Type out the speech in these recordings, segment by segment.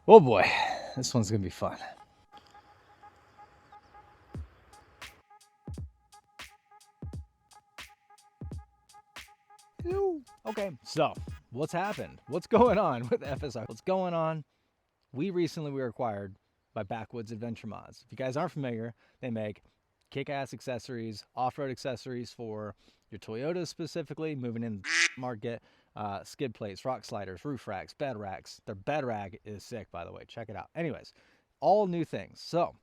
Oh boy, this one's gonna be fun. Ew. Okay, so what's happened? What's going on with FSR? What's going on? We recently were acquired by Backwoods Adventure Mods. If you guys aren't familiar, they make kick-ass accessories, off-road accessories for your Toyotas specifically, moving in the market, skid plates, rock sliders, roof racks, bed racks. Their bed rack is sick, by the way. Check it out. Anyways, all new things. So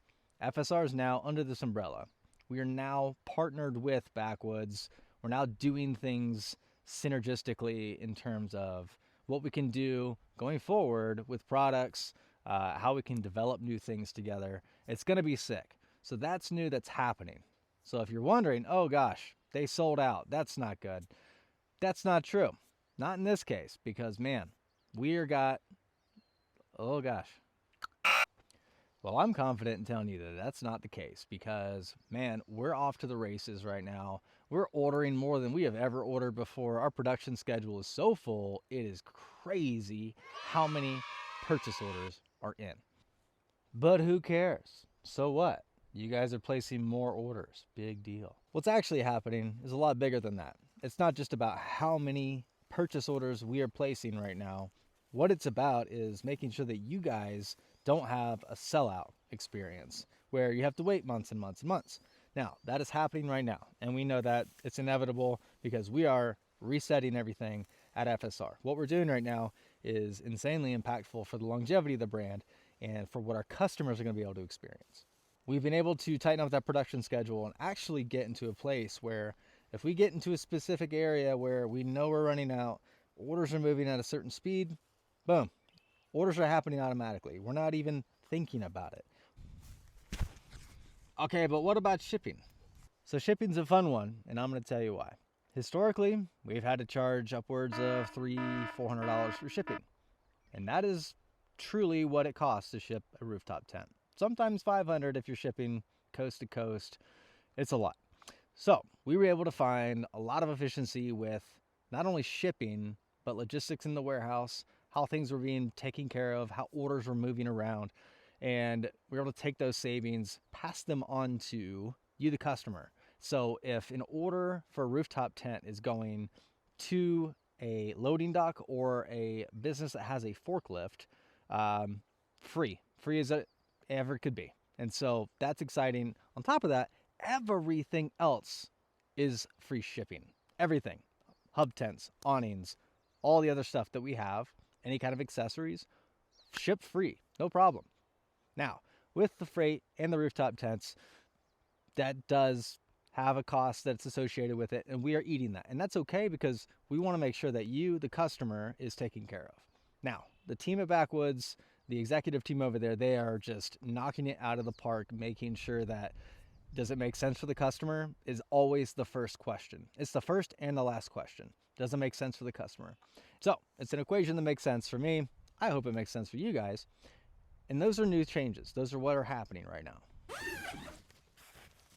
FSR is now under this umbrella. We are now partnered with Backwoods. We're now doing things synergistically in terms of what we can do going forward with products, how we can develop new things together. It's going to be sick. So that's new, that's happening. So if you're wondering, oh gosh, they sold out, that's not good. That's not true. Not in this case, because man, we are got, oh gosh. Well, I'm confident in telling you that that's not the case because, man, we're off to the races right now. We're ordering more than we have ever ordered before. Our production schedule is so full, it is crazy how many purchase orders are in. But who cares? So what? You guys are placing more orders. Big deal. What's actually happening is a lot bigger than that. It's not just about how many purchase orders we are placing right now. What it's about is making sure that you guys don't have a sellout experience where you have to wait months and months and months. Now, that is happening right now, and we know that it's inevitable because we are resetting everything at FSR. What we're doing right now is insanely impactful for the longevity of the brand and for what our customers are going to be able to experience. We've been able to tighten up that production schedule and actually get into a place where if we get into a specific area where we know we're running out, orders are moving at a certain speed, boom, orders are happening automatically. We're not even thinking about it. Okay, but what about shipping? So shipping's a fun one, and I'm going to tell you why. Historically, we've had to charge upwards of $300-$400 for shipping, and that is truly what it costs to ship a rooftop tent. Sometimes 500 if you're shipping coast to coast. It's a lot. So we were able to find a lot of efficiency with not only shipping, but logistics in the warehouse, how things were being taken care of, how orders were moving around. And we were able to take those savings, pass them on to you, the customer. So if an order for a rooftop tent is going to a loading dock or a business that has a forklift, free as it ever could be. And so that's exciting. On top of that, everything else is free shipping. Everything. Hub tents, awnings, all the other stuff that we have, any kind of accessories, ship free. No problem. Now, with the freight and the rooftop tents, that does have a cost that's associated with it, and we are eating that. And that's okay because we want to make sure that you, the customer, is taken care of. Now, the team at Backwoods, the executive team over there, they are just knocking it out of the park, making sure that does it make sense for the customer is always the first question. It's the first and the last question. Does it make sense for the customer? So it's an equation that makes sense for me. I hope it makes sense for you guys. And those are new changes. Those are what are happening right now.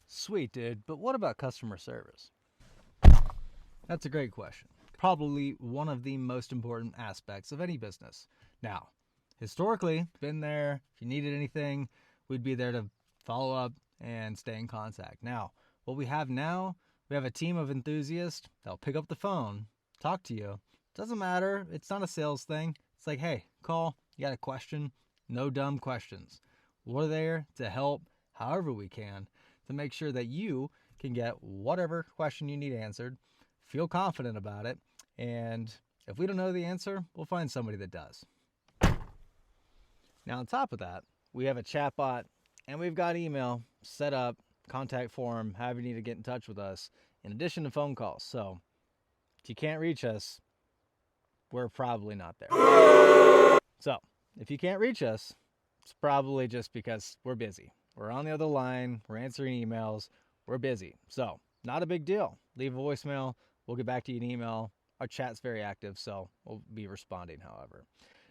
Sweet, dude. But what about customer service? That's a great question. Probably one of the most important aspects of any business. Now, historically, been there. If you needed anything, we'd be there to follow up and stay in contact. Now, what we have now, we have a team of enthusiasts that'll pick up the phone, talk to you. Doesn't matter. It's not a sales thing. It's like, hey, call. You got a question? No dumb questions. We're there to help however we can to make sure that you can get whatever question you need answered, feel confident about it, and if we don't know the answer, we'll find somebody that does. Now, on top of that, we have a chatbot and we've got email set up, contact form, however you need to get in touch with us, in addition to phone calls. So if you can't reach us, we're probably not there. So if you can't reach us, it's probably just because we're busy. We're on the other line, we're answering emails, we're busy. So not a big deal. Leave a voicemail, we'll get back to you in email. Our chat's very active, so we'll be responding, however.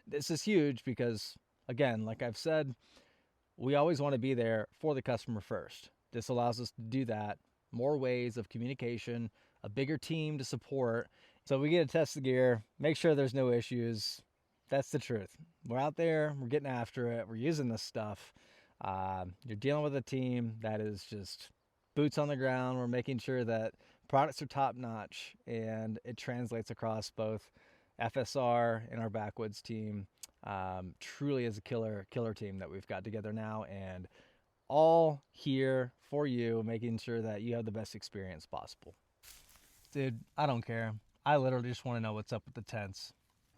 This is huge because, again, like I've said, we always want to be there for the customer first. This allows us to do that. More ways of communication, a bigger team to support. So we get to test the gear, make sure there's no issues. That's the truth. We're out there, we're getting after it, we're using this stuff. You're dealing with a team that is just boots on the ground. We're making sure that products are top notch and it translates across both FSR and our Backwoods team. Truly is a killer team that we've got together now, and all here for you, making sure that you have the best experience possible. Dude, I don't care. I literally just want to know what's up with the tents.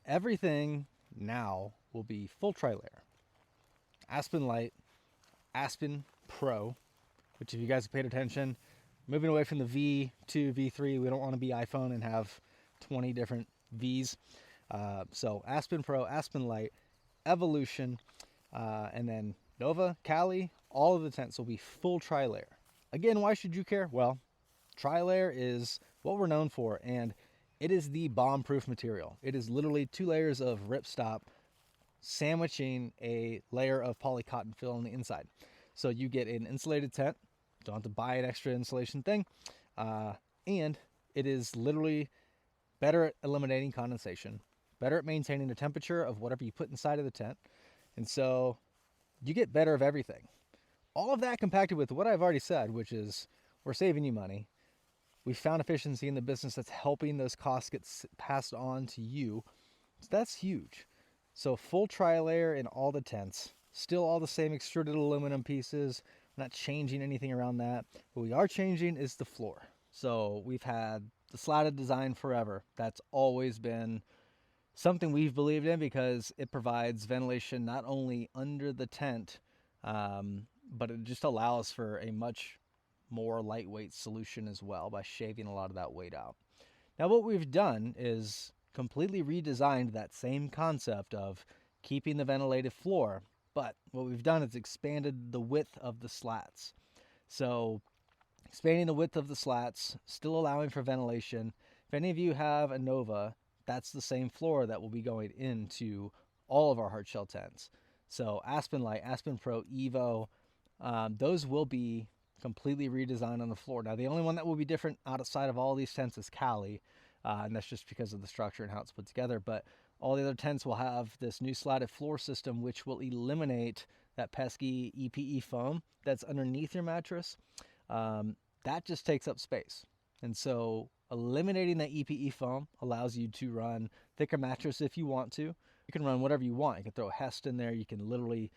Everything now will be full tri-layer. Aspen Light, Aspen Pro, which if you guys have paid attention, moving away from the V2, V3, we don't want to be iPhone and have 20 different Vs. So Aspen Pro, Aspen Light, Evolution, and then Nova, Cali, all of the tents will be full tri-layer. Again, why should you care? Well, tri-layer is what we're known for, and it is the bomb-proof material. It is literally 2 layers of ripstop sandwiching a layer of polycotton fill on the inside. So you get an insulated tent, don't have to buy an extra insulation thing, and it is literally better at eliminating condensation, better at maintaining the temperature of whatever you put inside of the tent, and so you get better of everything. All of that compacted with what I've already said, which is we're saving you money. We found efficiency in the business that's helping those costs get passed on to you. So that's huge. So full tri-layer in all the tents, still all the same extruded aluminum pieces. We're not changing anything around that. What we are changing is the floor. So we've had the slatted design forever. That's always been something we've believed in because it provides ventilation not only under the tent, but it just allows for a much more lightweight solution as well by shaving a lot of that weight out. Now what we've done is completely redesigned that same concept of keeping the ventilated floor, but what we've done is expanded the width of the slats. So expanding the width of the slats, still allowing for ventilation. If any of you have a Nova, that's the same floor that will be going into all of our hard shell tents. So Aspen Light, Aspen Pro, Evo, those will be completely redesigned on the floor. Now, the only one that will be different outside of all these tents is Cali, and that's just because of the structure and how it's put together. But all the other tents will have this new slatted floor system, which will eliminate that pesky EPE foam that's underneath your mattress. That just takes up space. And so eliminating that EPE foam allows you to run thicker mattress if you want to. You can run whatever you want. You can throw a Hest in there. You can literally,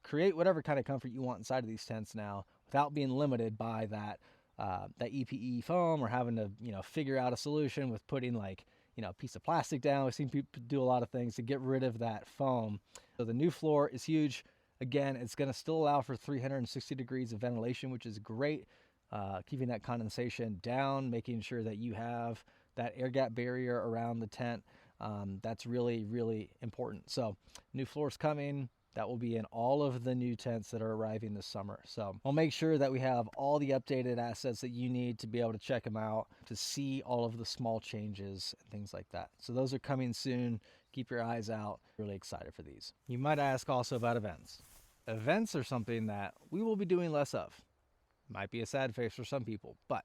create whatever kind of comfort you want inside of these tents now without being limited by that EPE foam or having to, figure out a solution with putting a piece of plastic down. We've seen people do a lot of things to get rid of that foam. So the new floor is huge. Again, it's going to still allow for 360 degrees of ventilation, which is great. Keeping that condensation down, making sure that you have that air gap barrier around the tent. That's really, really important. So new floors coming. That will be in all of the new tents that are arriving this summer. So we'll make sure that we have all the updated assets that you need to be able to check them out, to see all of the small changes and things like that. So those are coming soon. Keep your eyes out. Really excited for these. You might ask also about events. Events are something that we will be doing less of. Might be a sad face for some people, but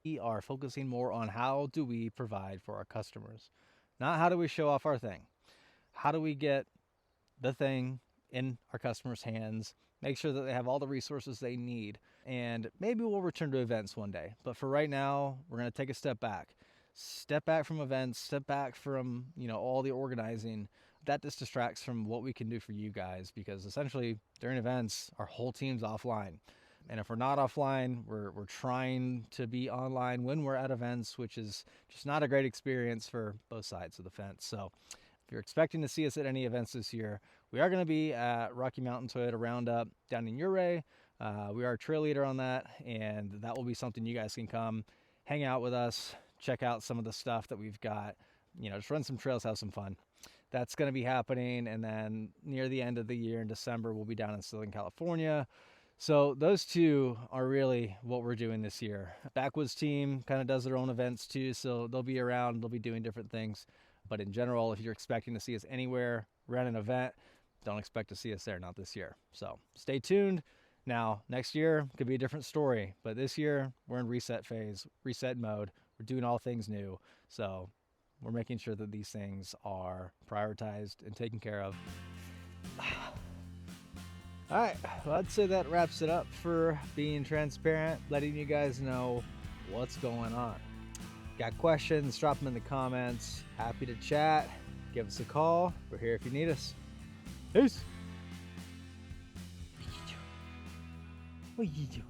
we are focusing more on how do we provide for our customers, not how do we show off our thing. How do we get the thing in our customers' hands, make sure that they have all the resources they need, and maybe we'll return to events one day. But for right now, we're going to take a step back from events, step back from, all the organizing. That just distracts from what we can do for you guys, because essentially during events, our whole team's offline. And if we're not offline, we're trying to be online when we're at events, which is just not a great experience for both sides of the fence. So if you're expecting to see us at any events this year, we are going to be at Rocky Mountain Toyota Roundup down in Ouray. We are a trail leader on that, and that will be something you guys can come hang out with us, check out some of the stuff that we've got, just run some trails, have some fun. That's going to be happening. And then near the end of the year in December, we'll be down in Southern California. So those two are really what we're doing this year. Backwoods team kind of does their own events too, so they'll be around, they'll be doing different things. But in general, if you're expecting to see us anywhere, run an event, don't expect to see us there, not this year. So stay tuned. Now, next year could be a different story, but this year we're in reset phase, reset mode. We're doing all things new. So We're making sure that these things are prioritized and taken care of. All right, well, I'd say that wraps it up for being transparent, letting you guys know what's going on. Got questions, drop them in the comments. Happy to chat. Give us a call. We're here if you need us. Peace. What you do?